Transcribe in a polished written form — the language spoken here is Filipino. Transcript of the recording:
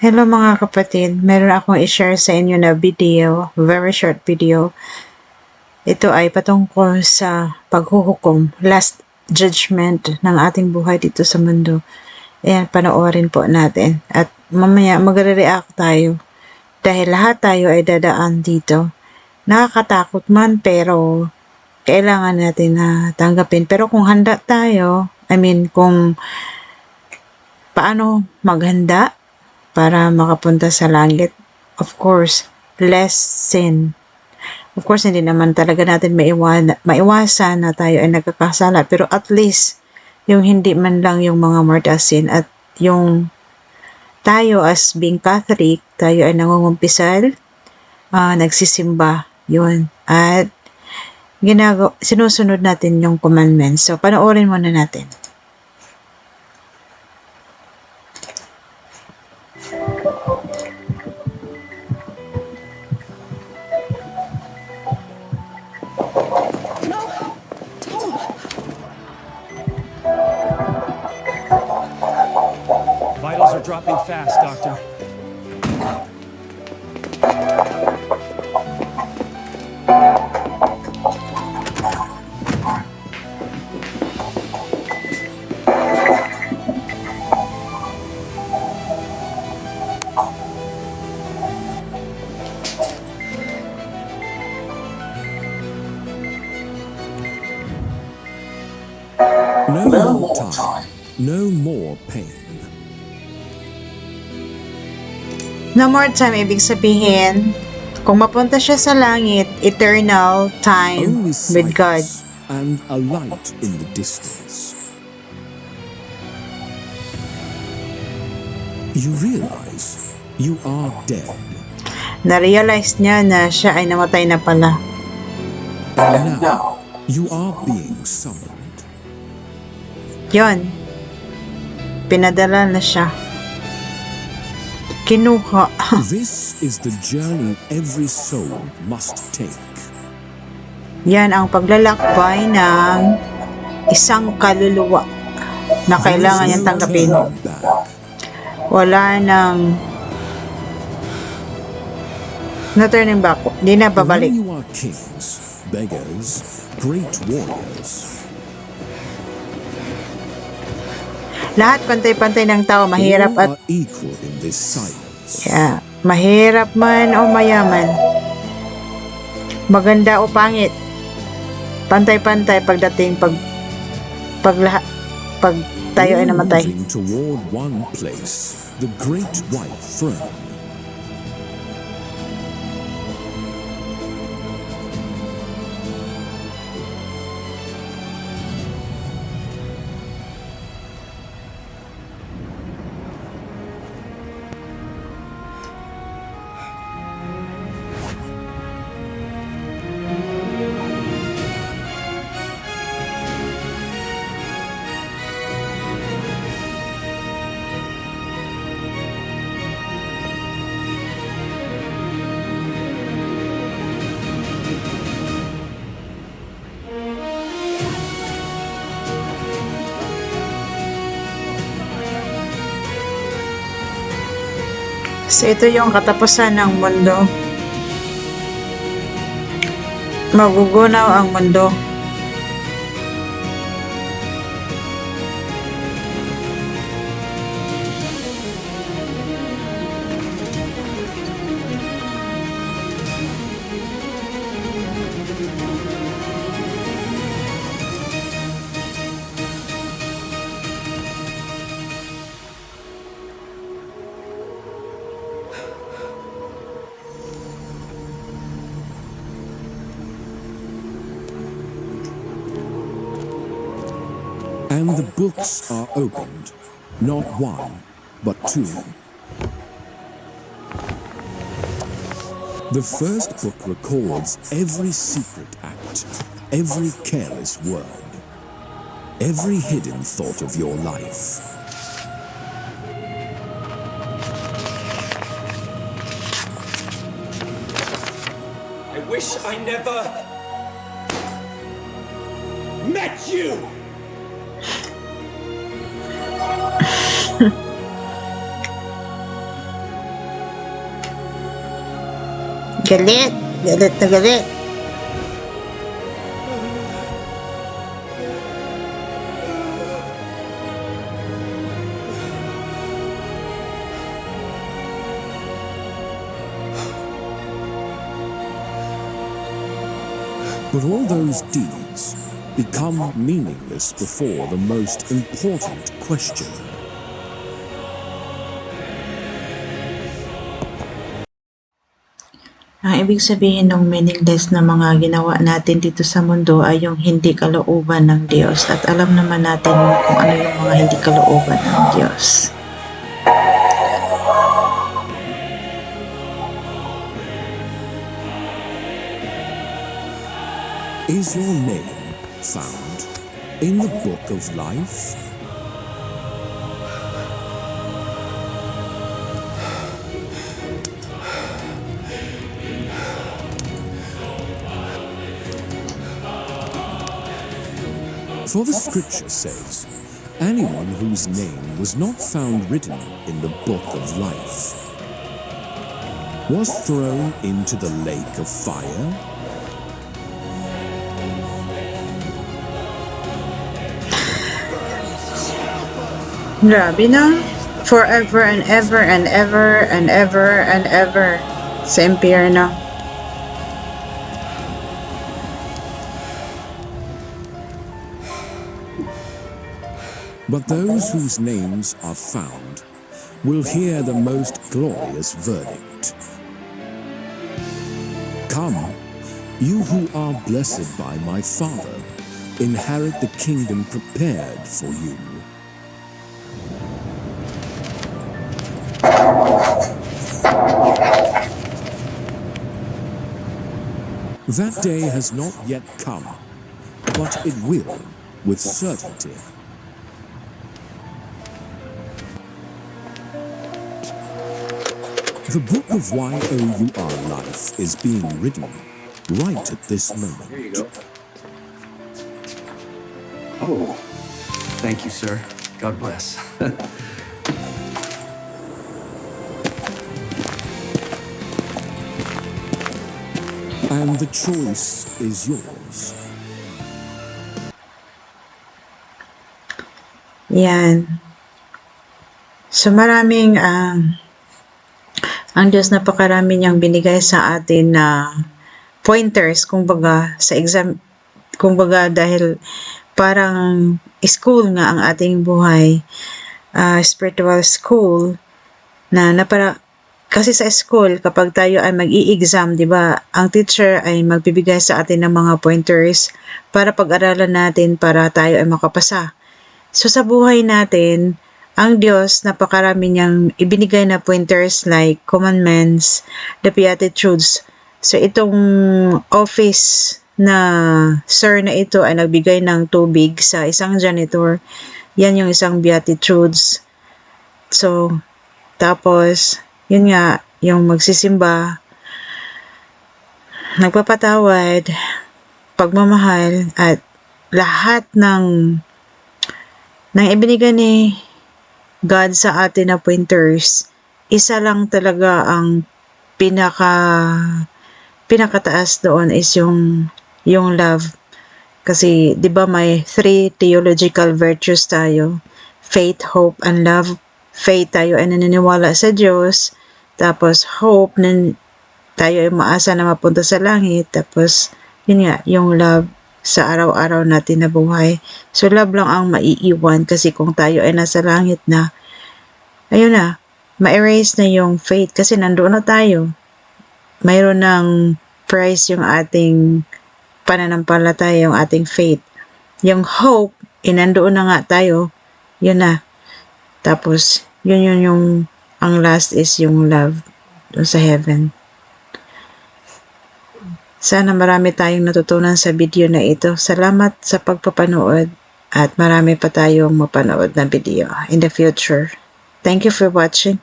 Hello mga kapatid, meron akong i-share sa inyo na video, very short video. Ito ay patungkol sa paghuhukom, last judgment ng ating buhay dito sa mundo. Ayan, panoorin po natin. At mamaya magre-react tayo. Dahil lahat tayo ay dadaan dito. Nakakatakot man pero kailangan natin na tanggapin. Pero kung handa tayo, kung paano maghanda para makapunta sa langit, of course, less sin. Of course, hindi naman talaga natin maiwasan na tayo ay nagkakasala. Pero at least, yung hindi man lang yung mga mortal sin at yung tayo as being Catholic, tayo ay nangungumpisal, nagsisimba, yun. At sinusunod natin yung commandments. So, panoorin muna natin. Vitals are dropping fast, Doctor. No more time, no more pain. No more time, ibig sabihin, kung mapunta siya sa langit, eternal time Only with God. silence and a light in the distance. You realize you are dead. Na-realize niya na siya ay namatay na pala. And now you are being summoned. Yon, pinadala na siya. Kinuha. This is the journey every soul must take. Yan ang paglalakbay ng isang kaluluwa na kailangan niyang tanggapin. Turning back. Wala nang turning back. Hindi na babalik. When you are kings, beggars, great warriors, Lahat pantay-pantay ng tao, mahirap at all are equal in this silence. mahirap man o mayaman, maganda o pangit, pantay-pantay pagdating pag tayo ay All namatay. moving toward one place, the great white throne. So ito yung katapusan ng mundo. Magugunaw ang mundo. And the books are opened, not one, but two. The first book records every secret act, every careless word, every hidden thought of your life. I wish I never met you! Galit. Galit na galit. But all those deeds become meaningless before the most important question. Ang ibig sabihin ng meaningless na mga ginawa natin dito sa mundo ay yung hindi kalooban ng Diyos. At alam naman natin kung ano yung mga hindi kalooban ng Diyos. Is your name found in the book of life? For the scripture says, anyone whose name was not found written in the book of life was thrown into the lake of fire. Grabe na. Forever and ever and ever and ever and ever sa impyerno. But those whose names are found will hear the most glorious verdict. Come, you who are blessed by my Father, inherit the kingdom prepared for you. That day has not yet come, but it will with certainty. The book of YOUR life is being written right at this moment. Here you go. Oh, thank you, sir. God bless. And the choice is yours. Yan. So maraming ang Diyos napakarami niyang binigay sa atin na pointers kumbaga sa exam, kumbaga dahil parang school nga ang ating buhay, spiritual school na kasi sa school kapag tayo ay mag-i-exam, 'di ba? Ang teacher ay magbibigay sa atin ng mga pointers para pag-aralan natin para tayo ay makapasa. So sa buhay natin, ang Diyos, napakarami niyang ibinigay na pointers like commandments, the beatitudes. So itong office na sir na ito ay nagbigay ng tubig sa isang janitor. Yan yung isang beatitudes. So, tapos, yun nga, yung magsisimba, nagpapatawad, pagmamahal, at lahat ng ibinigay ni God sa atin na pointers, isa lang talaga ang pinakataas doon is yung love. Kasi 'di ba may 3 theological virtues tayo, faith, hope, and love. Faith, tayo ay naniniwala sa Diyos, tapos hope na tayo ay maasa na mapunta sa langit, tapos yun nga, yung love sa araw-araw natin na buhay. So, love lang ang maiiwan kasi kung tayo ay nasa langit na, ayun na, ma-erase na yung faith kasi nandoon na tayo. Mayroon ng price yung ating pananampalataya, yung ating faith. Yung hope, nandoon na nga tayo, yun na. Tapos, yun ang last is yung love doon sa heaven. Sana marami tayong natutunan sa video na ito. Salamat sa pagpapanood at marami pa tayong mapanood na video in the future. Thank you for watching.